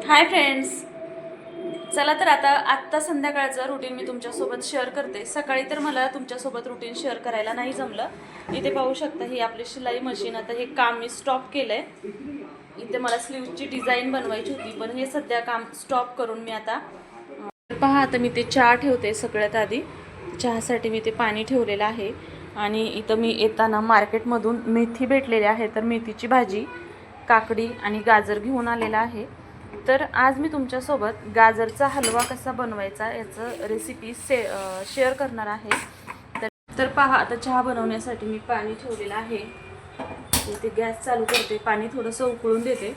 Hi friends, चला तर आत्ता संध्याकाळचं रुटीन मी तुमच्यासोबत शेअर करते. सकाळी तर मला तुमच्यासोबत रुटीन शेअर करायला नाही जमलं. इथे पाहू शकता, ही आपली शिलाई मशीन. आता हे काम मी स्टॉप केलं आहे. इथे मला स्लीवची डिझाईन बनवायची होती, पण हे सध्या काम स्टॉप करून मी आता पहा, आता मी ते चहा ठेवते. सगळ्यात आधी चहासाठी मी ते पाणी ठेवलेलं आहे. आणि इथं मी येताना मार्केटमधून मेथी भेटलेली आहे, तर मेथीची भाजी, काकडी आणि गाजर घेऊन आलेला आहे. तर आज मी तुमच्यासोबत गाजरचा हलवा कसा बनवायचा याचं रेसिपी शेअर करणार आहे. तर पहा, आता चहा बनवण्यासाठी मी पाणी ठेवलेलं आहे. इथे गॅस चालू करते, पाणी थोडंसं उकळून देते.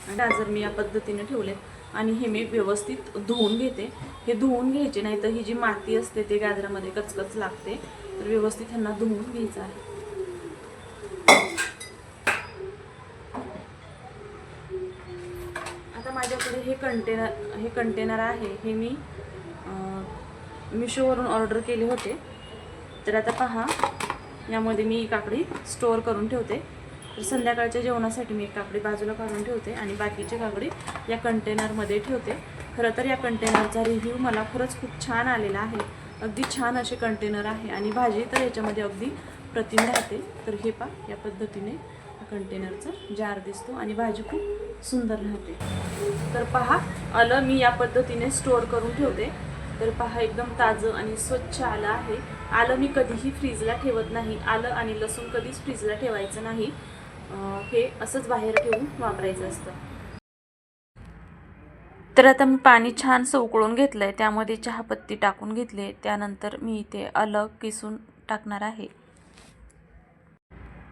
गाजर मी या पद्धतीने ठेवले आणि हे मी व्यवस्थित धुवून घेते. हे धुवून घ्यायचे, नाही तर ही जी माती असते ते गाजरामध्ये कचकच लागते. तर व्यवस्थित ह्यांना धुवून घ्यायचं आहे. आता माझ्याकडे हे कंटेनर आहे. हे मी मिशोवरून ऑर्डर केले होते. तर आता पहा, यामध्ये मी काकडी स्टोअर करून ठेवते. तर संध्याकाळच्या जेवणासाठी मी एक काकडी बाजूला काढून ठेवते आणि बाकीची काकडी या कंटेनरमध्ये ठेवते. खरं तर या कंटेनरचा रिव्ह्यू मला खरंच खूप छान आलेला आहे. अगदी छान असे कंटेनर आहे आणि भाजी तर याच्यामध्ये अगदी प्रतिम राहते. तर हे पहा, या पद्धतीने कंटेनरचा जार दिसतो आणि भाजी खूप सुंदर राहते. तर पहा, आलं मी या पद्धतीने स्टोअर करून ठेवते. तर पहा, एकदम ताजं आणि स्वच्छ आलं आहे. आलं मी कधीही फ्रीजला ठेवत नाही. आलं आणि लसूण कधीच फ्रीजला ठेवायचं नाही. हे असंच बाहेर ठेवून वापरायचं असतं. तर आता मी पाणी छानसं उकळून घेतलं आहे. त्यामध्ये चहापत्ती टाकून घेतली. त्यानंतर मी इथे आलं किसून टाकणार आहे.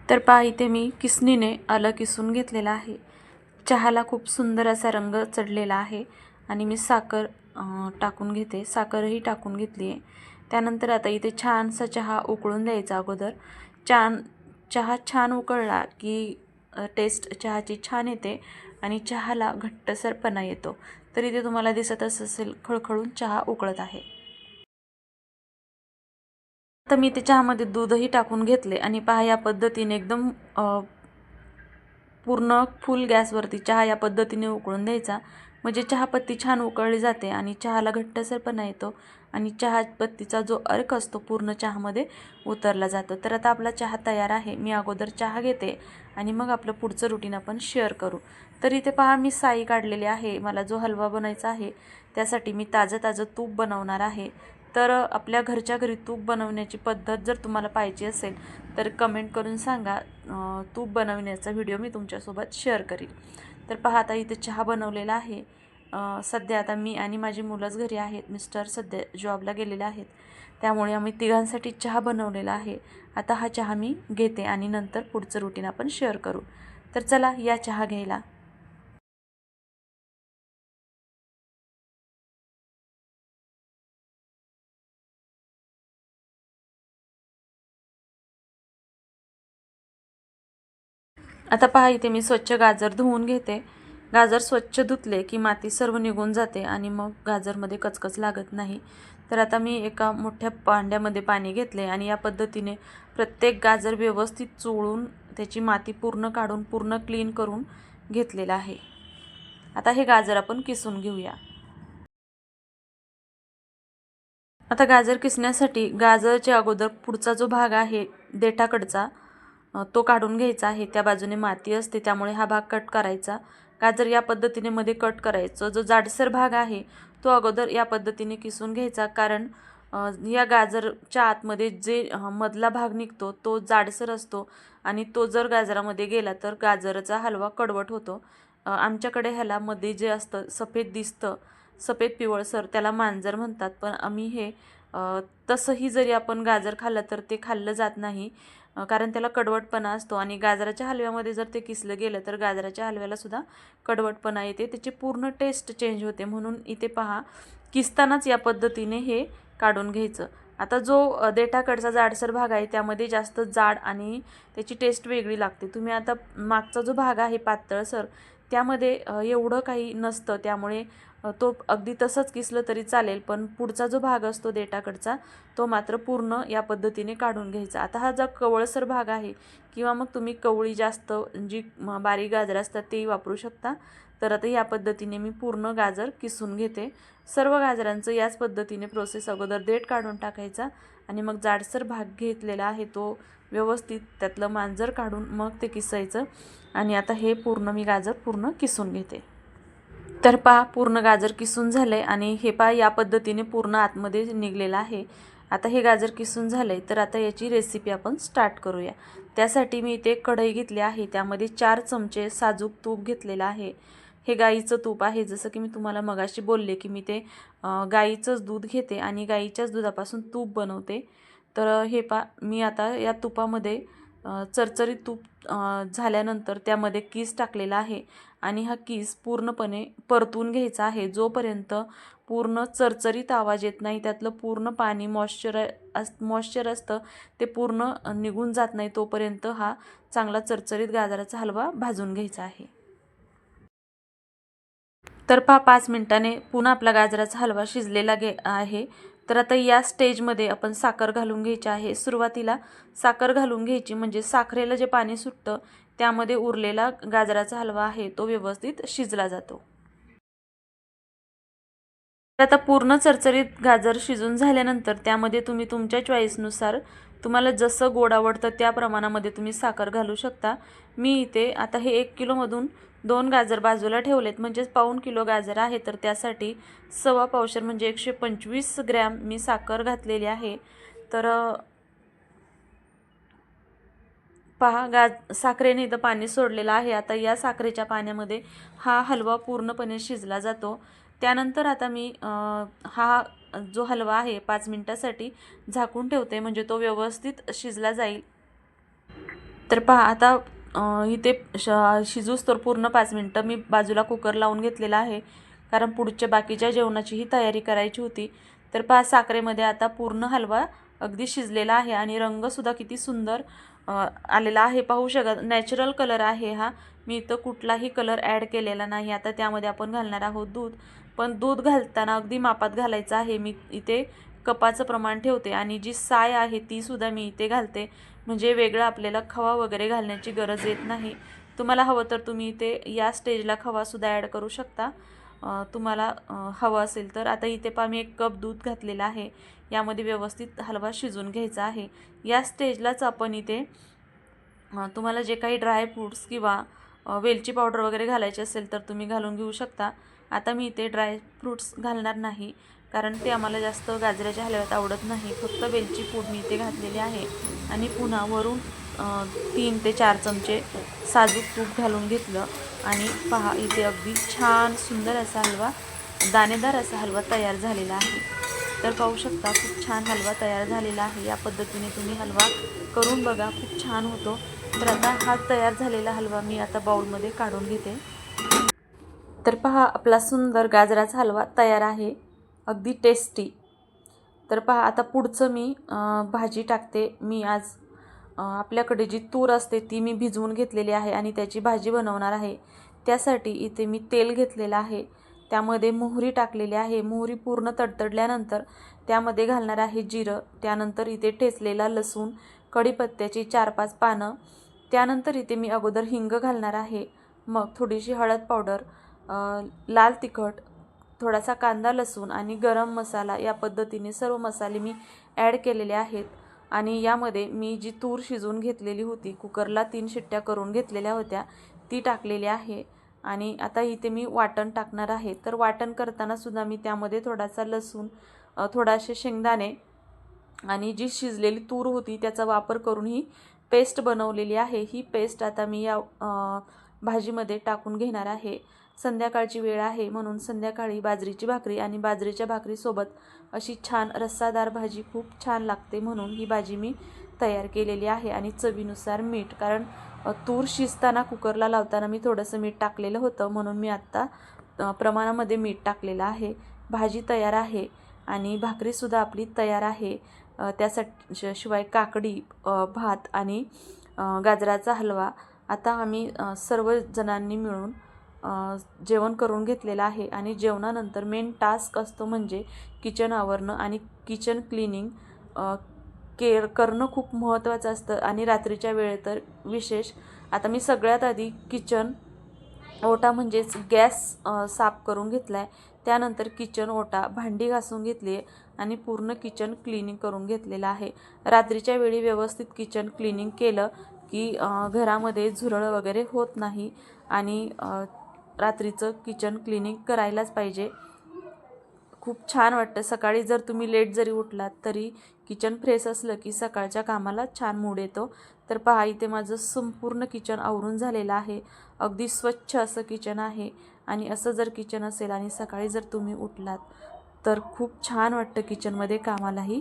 तर पहा, इथे मी किसणीने आलं किसून घेतलेलं आहे. चहाला खूप सुंदर असा रंग चढलेला आहे आणि मी साखर टाकून घेते. साखरही टाकून घेतली आहे. त्यानंतर आता इथे छानसा चहा उकळून द्यायचा अगोदर. चहा छान उकळला की टेस्ट चहाची छान येते आणि चहाला घट्टसरपणा येतो. तर इथे तुम्हाला दिसतच असेल, खळखळून चहा उकळत आहे. आता मी ते चहामध्ये दूधही टाकून घेतले आणि पहा, या पद्धतीने एकदम पूर्ण फुल गॅसवरती चहा या पद्धतीने उकळून द्यायचा. म्हणजे चहापत्ती छान उकळली जाते आणि चहाला घट्टसरपणा येतो आणि चहापत्तीचा जो अर्क असतो पूर्ण चहामध्ये उतरला जातो. तर आता आपला चहा तयार आहे. मी अगोदर चहा घेते आणि मग आपलं पुढचं रुटीन आपण शेअर करू. तर इथे पहा, मी साई काढलेली आहे. मला जो हलवा बनवायचा आहे त्यासाठी मी ताजं तूप बनवणार आहे. तर आपल्या घरच्या घरी तूप बनवण्याची पद्धत जर तुम्हाला पाहिजे असेल तर कमेंट करून सांगा. तूप बनवण्याचा व्हिडिओ मी तुमच्यासोबत शेअर करीन. तर पहा, आता इथे चहा बनवलेला आहे. सध्या आता मी आणि माझी मुलंच घरी आहेत. मिस्टर सध्या जॉबला गेलेले आहेत. त्यामुळे आम्ही तिघांसाठी चहा बनवलेला आहे. आता हा चहा मी घेते आणि नंतर पुढचं रुटीन आपण शेअर करू. तर चला, या चहा घ्यायला. आता पहा, इथे मी स्वच्छ गाजर धुवून घेते. गाजर स्वच्छ धुतले की माती सर्व निघून जाते आणि मग गाजरमध्ये कचकच लागत नाही. तर आता मी एका मोठ्या भांड्यामध्ये पाणी घेतले आणि या पद्धतीने प्रत्येक गाजर व्यवस्थित चोळून त्याची माती पूर्ण काढून पूर्ण क्लीन करून घेतलेलं आहे. आता हे गाजर आपण किसून घेऊया. आता गाजर किसण्यासाठी गाजरच्या अगोदर पुढचा जो भाग आहे देठाकडचा तो काढून घ्यायचा आहे. त्या बाजूने माती असते, त्यामुळे हा भाग कट करायचा. गाजर या पद्धतीने मध्ये कट करायचं. जो जाडसर भाग आहे तो अगोदर या पद्धतीने किसून घ्यायचा, कारण या गाजरच्या आतमध्ये जे मधला भाग निघतो तो जाडसर असतो आणि तो जर गाजरामध्ये गेला तर गाजराचा हलवा कडवट होतो. आमच्याकडे ह्याला मध्ये जे असतं सफेद दिसतं, सफेद पिवळसर, त्याला मांजर म्हणतात. पण आम्ही हे तसंही जरी आपण गाजर खाल्लं तर ते खाल्लं जात नाही, कारण त्याला कडवटपणा असतो आणि गाजराच्या हलव्यामध्ये जर ते किसलं गेलं तर गाजराच्या हलव्याला सुद्धा कडवटपणा येते, त्याची पूर्ण टेस्ट चेंज होते. म्हणून इथे पहा, किसतानाच या पद्धतीने हे काढून घ्यायचं. आता जो देठाकडचा जाडसर भाग आहे त्यामध्ये जास्त जाड आणि त्याची टेस्ट वेगळी लागते. तुम्ही आता मागचा जो भाग आहे पातळसर, त्यामध्ये एवढं काही नसतं, त्यामुळे तो अगदी तसंच किसलं तरी चालेल. पण पुढचा जो भाग असतो देठाकडचा तो मात्र पूर्ण या पद्धतीने काढून घ्यायचा. आता हा जो कवळसर भाग आहे किंवा मग तुम्ही कवळी जास्त जी बारीक गाजर असतात तेही वापरू शकता. तर आता या पद्धतीने मी पूर्ण गाजर किसून घेते। सर्व गाजरांचं याच पद्धतीने प्रोसेस, अगोदर देठ काढून टाकायचा आणि मग जाडसर भाग घेतलेला आहे तो व्यवस्थित त्यातलं मांजर काढून मग ते किसायचं। आणि आता हे पूर्ण मी गाजर पूर्ण किसून घेते। तर पहा पूर्ण गाजर किसून झाले आणि हे पहा या पद्धतीने पूर्ण आतमध्ये निघलेलं आहे। आता हे गाजर किसून झाले, तर आता याची रेसिपी आपण स्टार्ट करूया। त्यासाठी मी इथे कढई घेतली आहे, त्यामध्ये 4 चमचे साजूक तूप घेतलेलं आहे। हे गाईचं तूप आहे, जसं की मी तुम्हाला मगाशी बोलले की मी ते गाईचंच दूध घेते आणि गाईच्याच दुधापासून तूप बनवते। तर हे पहा मी आता या तुपामध्ये चरचरीत तूप झाल्यानंतर त्यामध्ये कीस टाकलेला आहे आणि हा कीस पूर्णपणे परतून घ्यायचा आहे। जोपर्यंत पूर्ण चरचरीत आवाज येत नाही, त्यातलं पूर्ण पाणी मॉइश्चर असतं ते पूर्ण निघून जात नाही, तोपर्यंत हा चांगला चरचरीत गाजराचा हलवा भाजून घ्यायचा आहे। तर पहा 5 मिनिटांनी पुन्हा आपला गाजराचा हलवा शिजलेला आहे। तर आता या स्टेजमध्ये आपण साखर घालून घ्यायची आहे। सुरुवातीला साखर घालून घ्यायची, म्हणजे साखरेला जे पाणी सुटतं त्यामध्ये उरलेला गाजराचा हलवा आहे तो व्यवस्थित शिजला जातो। आता पूर्ण चरचरीत गाजर शिजून झाल्यानंतर त्यामध्ये तुम्ही तुमच्या चॉईसनुसार तुम्हाला जसं गोड आवडतं त्या प्रमाणामध्ये तुम्ही साखर घालू शकता। मी इथे आता हे 1 किलोमधून 2 गाजर बाजूला ठेवलेत, म्हणजेच पाऊण किलो गाजर आहे, तर त्यासाठी सव्वा पावशेर म्हणजे 125 ग्रॅम मी साखर घातलेली आहे। तर पहा साखरेने इथं पाणी सोडलेलं आहे। आता या साखरेच्या पाण्यामध्ये हा हलवा पूर्णपणे शिजला जातो। त्यानंतर आता मी हा जो हलवा आहे 5 मिनिटासाठी झाकून ठेवते, म्हणजे तो व्यवस्थित शिजला जाईल। तर पहा आता इथे शिजूस तर पूर्ण 5 मिनिटं मी बाजूला कुकर लावून घेतलेला आहे, कारण पुढच्या बाकीच्या जेवणाचीही तयारी करायची होती। तर पहा साखरेमध्ये आता पूर्ण हलवा अगदी शिजलेला आहे आणि रंगसुद्धा किती सुंदर आलेला आहे, पाहू शकता। नॅचरल कलर आहे हा, मी इथं कुठलाही कलर ॲड केलेला नाही। आता त्यामध्ये आपण घालणार आहोत दूध, पण दूध घालताना अगदी मापात घालायचं आहे। मी इथे कपाचं प्रमाण ठेवते आणि जी साय आहे ती सुद्धा मी इथे घालते, म्हणजे वेगळा आपल्याला खवा वगैरे घालण्याची गरज येत नाही। तुम्हाला हवं तर तुम्ही इथे या स्टेजला खवासुद्धा ॲड करू शकता, तुम्हाला हवं असेल तर। आता इथे पहा मी 1 कप दूध घातलेलं आहे, यामध्ये व्यवस्थित हलवा शिजून घ्यायचा आहे। या स्टेजलाच आपण इथे तुम्हाला जे काही ड्राय फ्रूट्स किंवा वेलची पावडर वगैरे घालायची असेल तर तुम्ही घालून घेऊ शकता। आता मी इथे ड्राय फ्रूट्स घालणार नाही, कारण ते आम्हाला जास्त गाजराच्या हलव्यात आवडत नाही। फक्त वेलची पूड मी इथे घातलेली आहे आणि पुन्हा वरून 3 ते 4 चमचे साजूक तूप घालून घेतलं आणि पहा इथे अगदी छान सुंदर असा हलवा, दाणेदार असा हलवा तयार झालेला आहे। तर पाहू शकता खूप छान हलवा तयार झालेला आहे। या पद्धतीने तुम्ही हलवा करून बघा, खूप छान होतो। तर आता हा तयार झालेला हलवा मी आता बाउलमध्ये काढून घेते। तर पहा आपला सुंदर गाजराचा हलवा तयार आहे, अगदी टेस्टी। तर पहा आता पुढचं मी भाजी टाकते। मी आज आपल्याकडे जी तूर असते ती मी भिजवून घेतलेली आहे आणि त्याची भाजी बनवणार आहे। त्यासाठी इथे मी तेल घेतलेलं आहे, त्यामध्ये मोहरी टाकलेली आहे। मोहरी पूर्ण तडतडल्यानंतर त्यामध्ये घालणार आहे जिरं, त्यानंतर इथे ठेचलेला लसूण, कढीपत्त्याची 4-5 पानं, त्यानंतर इथे मी अगोदर हिंग घालणार आहे, मग थोडीशी हळद पावडर, लाल तिखट, थोडासा कांदा लसूण आणि गरम मसाला, या पद्धतीने सर्व मसाले मी ॲड केलेले आहेत। आणि यामध्ये मी जी तूर शिजवून घेतलेली होती, कुकरला 3 शिट्ट्या करून घेतलेल्या होत्या, ती टाकलेली आहे। आणि आता इथे मी वाटण टाकणार आहे। तर वाटण करताना सुद्धा मी त्यामध्ये थोडासा लसूण, थोडासे शेंगदाणे आणि जी शिजलेली तूर होती त्याचा वापर करून ही पेस्ट बनवलेली आहे। ही पेस्ट आता मी या भाजीमध्ये टाकून घेणार आहे। संध्याकाळची वेळ आहे, म्हणून संध्याकाळी बाजरीची भाकरी आणि बाजरीच्या भाकरीसोबत अशी छान रस्सादार भाजी खूप छान लागते, म्हणून ही भाजी मी तयार केलेली आहे। आणि चवीनुसार मीठ, कारण तूर शिजताना कुकरला लावताना मी थोडंसं मीठ टाकलेलं होतं, म्हणून मी आत्ता प्रमाणामध्ये मीठ टाकलेलं आहे। भाजी तयार आहे आणि भाकरीसुद्धा आपली तयार आहे। त्यासाठी शिवाय काकडी, भात आणि गाजराचा हलवा आता आम्ही सर्व जणांनी मिळून जेवण करून घेतलेलं आहे। आणि जेवणानंतर मेन टास्क असतो म्हणजे किचन आवरणं आणि किचन क्लिनिंग केअर करणं खूप महत्त्वाचं असतं, आणि रात्रीच्या वेळेत तर विशेष। आता मी सगळ्यात आधी किचन ओटा म्हणजेच गॅस साफ करून घेतला आहे. त्यानंतर किचन ओटा, भांडी घासून घेतली आहे आणि पूर्ण किचन क्लिनिंग करून घेतलेलं आहे. रात्रीच्या वेळी व्यवस्थित किचन क्लिनिंग केलं की घरामध्ये झुरळ वगैरे होत नाही आणि रात्रीचं किचन क्लिनिंग करायलाच पाहिजे. खूप छान वाटतं. सकाळी जर तुम्ही लेट जरी उठलात तरी किचन फ्रेश असलं की सकाळच्या कामाला छान मूड येतो. तर पहा, इथे माझं संपूर्ण किचन आवरून झालेलं आहे. अगदी स्वच्छ असं किचन आहे आणि असं जर किचन असेल आणि सकाळी जर तुम्ही उठलात तर खूप छान वाटतं. किचनमध्ये कामालाही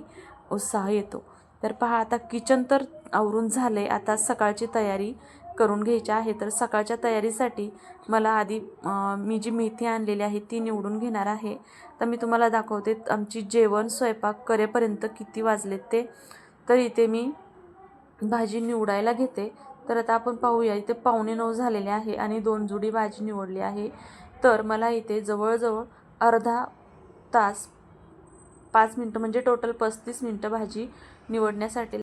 उत्साह येतो. तर पहा, आता किचन तर आवरून झाले. आता सकाळची तयारी करून घ्यायची आहे. तर सकाळच्या तयारीसाठी मला आधी मी जी मेथी आणलेली आहे ती निवडून घेणार आहे. तर मी तुम्हाला दाखवते आमची जेवण स्वयंपाक करेपर्यंत किती वाजलेत ते. तर इथे मी भाजी निवडायला घेते. तर आता आपण पाहूया, इथे 8:45 झालेले आहे आणि 2 जुडी भाजी निवडली आहे. तर मला इथे जवळजवळ अर्धा तास 5 मिनटं म्हणजे टोटल 35 मिनटं भाजी निवडण्यासाठी